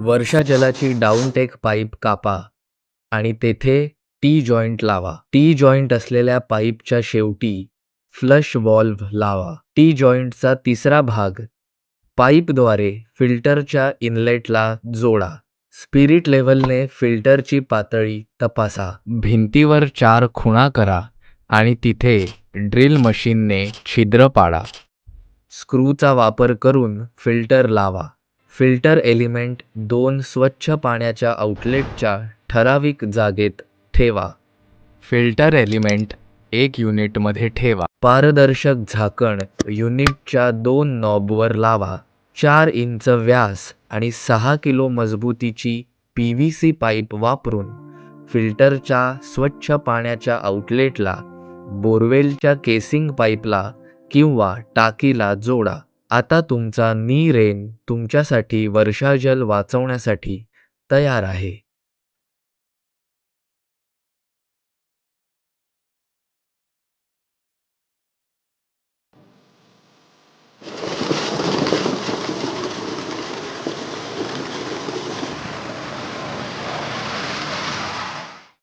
वर्षा जलाची डाऊनटेक pipe कापा आणि तेथे टी जॉईंट लावा. टी जॉईंट असलेल्या पाईपच्या शेवटी फ्लश व्हॉल्व्ह लावा. टी जॉईंटचा तिसरा भाग पाईपद्वारे फिल्टरच्या इनलेटला जोडा. स्पिरिट लेव्हलने फिल्टरची पातळी तपासा. भिंतीवर 4 खुणा करा आणि तिथे ड्रिल मशीनने छिद्र पाडा. स्क्रूचा वापर करून फिल्टर लावा. फिल्टर एलिमेंट 2 स्वच्छ पाण्याच्या आउटलेटच्या ठराविक जागेत ठेवा. फिल्टर एलिमेंट 1 युनिटमध्ये ठेवा. पारदर्शक झाकण युनिटच्या 2 नॉबवर लावा. 4 इंच व्यास आणि 6 किलो मजबूतीची PVC पाईप वापरून फिल्टरच्या स्वच्छ पाण्याच्या आउटलेटला बोरवेलच्या केसिंग पाईपला किंवा टाकीला जोडा. आता तुमचा नी रेन तुमच्यासाठी वर्षाजल वाचवण्यासाठी तयार आहे.